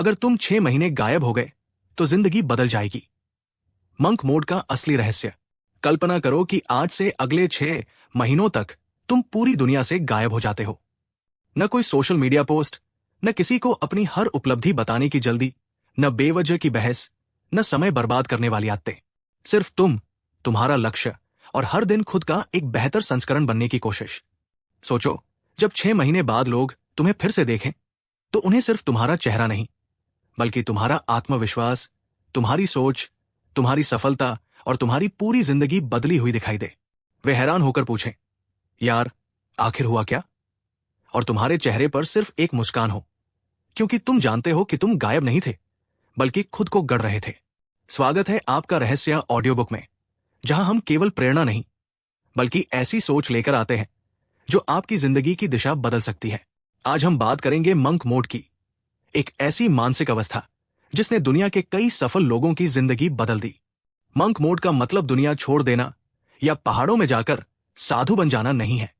अगर तुम 6 महीने गायब हो गए तो जिंदगी बदल जाएगी। मंक मोड का असली रहस्य। कल्पना करो कि आज से अगले 6 महीनों तक तुम पूरी दुनिया से गायब हो जाते हो। न कोई सोशल मीडिया पोस्ट, न किसी को अपनी हर उपलब्धि बताने की जल्दी, न बेवजह की बहस, न समय बर्बाद करने वाली आदतें। सिर्फ तुम, तुम्हारा लक्ष्य और हर दिन खुद का एक बेहतर संस्करण बनने की कोशिश। सोचो, जब 6 महीने बाद लोग तुम्हें फिर से देखें तो उन्हें सिर्फ तुम्हारा चेहरा नहीं बल्कि तुम्हारा आत्मविश्वास, तुम्हारी सोच, तुम्हारी सफलता और तुम्हारी पूरी जिंदगी बदली हुई दिखाई दे। वे हैरान होकर पूछें, यार आखिर हुआ क्या? और तुम्हारे चेहरे पर सिर्फ एक मुस्कान हो, क्योंकि तुम जानते हो कि तुम गायब नहीं थे बल्कि खुद को गढ़ रहे थे। स्वागत है आपका रहस्य ऑडियो बुक में, जहां हम केवल प्रेरणा नहीं बल्कि ऐसी सोच लेकर आते हैं जो आपकी जिंदगी की दिशा बदल सकती है। आज हम बात करेंगे मंक मोड की, एक ऐसी मानसिक अवस्था जिसने दुनिया के कई सफल लोगों की जिंदगी बदल दी। मंक मोड का मतलब दुनिया छोड़ देना या पहाड़ों में जाकर साधु बन जाना नहीं है।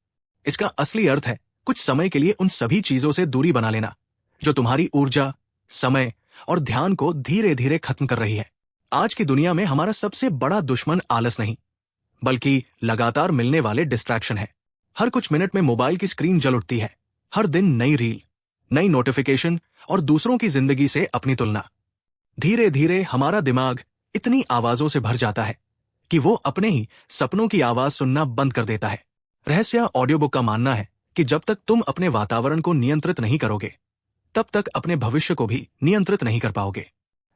इसका असली अर्थ है कुछ समय के लिए उन सभी चीजों से दूरी बना लेना जो तुम्हारी ऊर्जा, समय और ध्यान को धीरे धीरे खत्म कर रही है। आज की दुनिया में हमारा सबसे बड़ा दुश्मन आलस नहीं बल्कि लगातार मिलने वाले डिस्ट्रैक्शन है। हर कुछ मिनट में मोबाइल की स्क्रीन जल उठती है, हर दिन नई रील, नई नोटिफिकेशन और दूसरों की जिंदगी से अपनी तुलना। धीरे धीरे हमारा दिमाग इतनी आवाजों से भर जाता है कि वो अपने ही सपनों की आवाज सुनना बंद कर देता है। रहस्य ऑडियो बुक का मानना है कि जब तक तुम अपने वातावरण को नियंत्रित नहीं करोगे, तब तक अपने भविष्य को भी नियंत्रित नहीं कर पाओगे।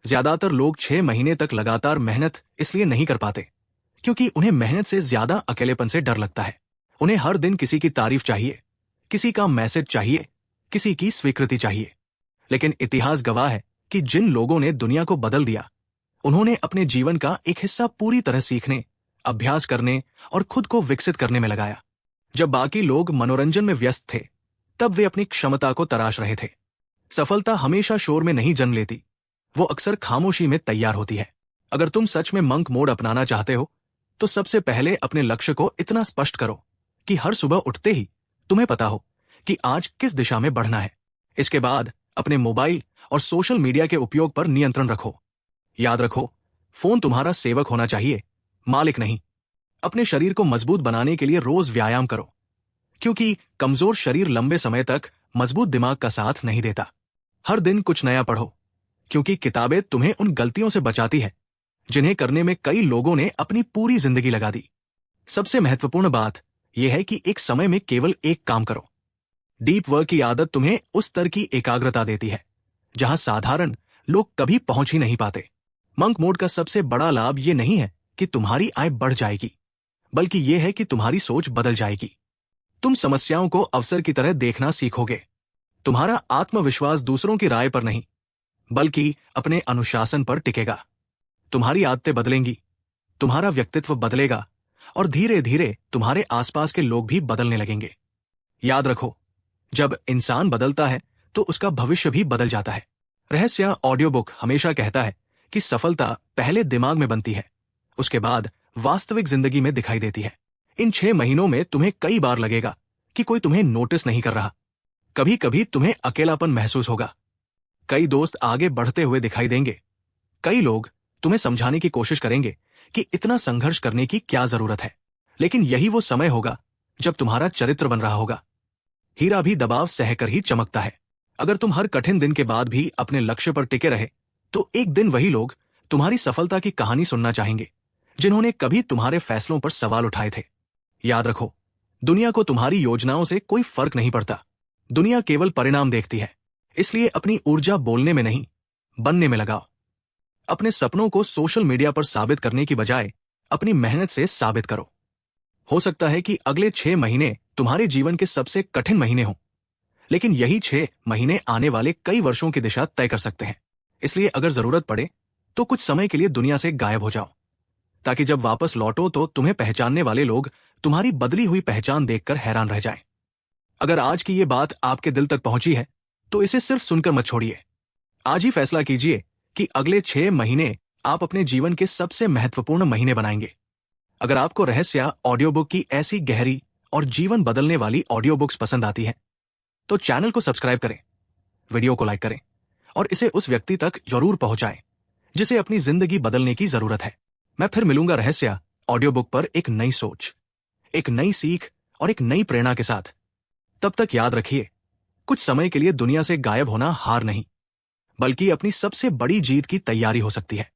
ज्यादातर लोग 6 महीने तक लगातार मेहनत इसलिए नहीं कर पाते क्योंकि उन्हें मेहनत से ज्यादा अकेलेपन से डर लगता है। उन्हें हर दिन किसी की तारीफ चाहिए, किसी का मैसेज चाहिए, किसी की स्वीकृति चाहिए। लेकिन इतिहास गवाह है कि जिन लोगों ने दुनिया को बदल दिया, उन्होंने अपने जीवन का एक हिस्सा पूरी तरह सीखने, अभ्यास करने और खुद को विकसित करने में लगाया। जब बाकी लोग मनोरंजन में व्यस्त थे, तब वे अपनी क्षमता को तराश रहे थे। सफलता हमेशा शोर में नहीं जन्म लेती, वो अक्सर खामोशी में तैयार होती है। अगर तुम सच में मंक मोड अपनाना चाहते हो तो सबसे पहले अपने लक्ष्य को इतना स्पष्ट करो कि हर सुबह उठते ही तुम्हें पता हो कि आज किस दिशा में बढ़ना है। इसके बाद अपने मोबाइल और सोशल मीडिया के उपयोग पर नियंत्रण रखो। याद रखो, फोन तुम्हारा सेवक होना चाहिए, मालिक नहीं। अपने शरीर को मजबूत बनाने के लिए रोज व्यायाम करो, क्योंकि कमजोर शरीर लंबे समय तक मजबूत दिमाग का साथ नहीं देता। हर दिन कुछ नया पढ़ो, क्योंकि किताबें तुम्हें उन गलतियों से बचाती है जिन्हें करने में कई लोगों ने अपनी पूरी जिंदगी लगा दी। सबसे महत्वपूर्ण बात यह है कि एक समय में केवल एक काम करो। डीप वर्क की आदत तुम्हें उस स्तर की एकाग्रता देती है जहां साधारण लोग कभी पहुंच ही नहीं पाते। मंक मोड का सबसे बड़ा लाभ यह नहीं है कि तुम्हारी आय बढ़ जाएगी, बल्कि यह है कि तुम्हारी सोच बदल जाएगी। तुम समस्याओं को अवसर की तरह देखना सीखोगे। तुम्हारा आत्मविश्वास दूसरों की राय पर नहीं बल्कि अपने अनुशासन पर टिकेगा। तुम्हारी आदतें बदलेंगी, तुम्हारा व्यक्तित्व बदलेगा और धीरे धीरे तुम्हारे आसपास के लोग भी बदलने लगेंगे। याद रखो, जब इंसान बदलता है तो उसका भविष्य भी बदल जाता है। रहस्य ऑडियो बुक हमेशा कहता है कि सफलता पहले दिमाग में बनती है, उसके बाद वास्तविक जिंदगी में दिखाई देती है। इन 6 महीनों में तुम्हें कई बार लगेगा कि कोई तुम्हें नोटिस नहीं कर रहा। कभी कभी तुम्हें अकेलापन महसूस होगा। कई दोस्त आगे बढ़ते हुए दिखाई देंगे। कई लोग तुम्हें समझाने की कोशिश करेंगे कि इतना संघर्ष करने की क्या जरूरत है। लेकिन यही वो समय होगा जब तुम्हारा चरित्र बन रहा होगा। हीरा भी दबाव सहकर ही चमकता है। अगर तुम हर कठिन दिन के बाद भी अपने लक्ष्य पर टिके रहे तो एक दिन वही लोग तुम्हारी सफलता की कहानी सुनना चाहेंगे जिन्होंने कभी तुम्हारे फैसलों पर सवाल उठाए थे। याद रखो, दुनिया को तुम्हारी योजनाओं से कोई फर्क नहीं पड़ता। दुनिया केवल परिणाम देखती है। इसलिए अपनी ऊर्जा बोलने में नहीं, बनने में लगाओ। अपने सपनों को सोशल मीडिया पर साबित करने की बजाय अपनी मेहनत से साबित करो। हो सकता है कि अगले 6 महीने तुम्हारे जीवन के सबसे कठिन महीने हों, लेकिन यही 6 महीने आने वाले कई वर्षों की दिशा तय कर सकते हैं। इसलिए अगर जरूरत पड़े तो कुछ समय के लिए दुनिया से गायब हो जाओ, ताकि जब वापस लौटो तो तुम्हें पहचानने वाले लोग तुम्हारी बदली हुई पहचान देखकर हैरान रह जाएं। अगर आज की ये बात आपके दिल तक पहुंची है तो इसे सिर्फ सुनकर मत छोड़िए। आज ही फैसला कीजिए कि अगले 6 महीने आप अपने जीवन के सबसे महत्वपूर्ण महीने बनाएंगे। अगर आपको रहस्य ऑडियो बुक की ऐसी गहरी और जीवन बदलने वाली ऑडियो बुक्स पसंद आती हैं, तो चैनल को सब्सक्राइब करें, वीडियो को लाइक करें और इसे उस व्यक्ति तक जरूर पहुंचाएं जिसे अपनी जिंदगी बदलने की जरूरत है। मैं फिर मिलूंगा रहस्य ऑडियो बुक पर एक नई सोच, एक नई सीख और एक नई प्रेरणा के साथ। तब तक याद रखिए, कुछ समय के लिए दुनिया से गायब होना हार नहीं, बल्कि अपनी सबसे बड़ी जीत की तैयारी हो सकती है।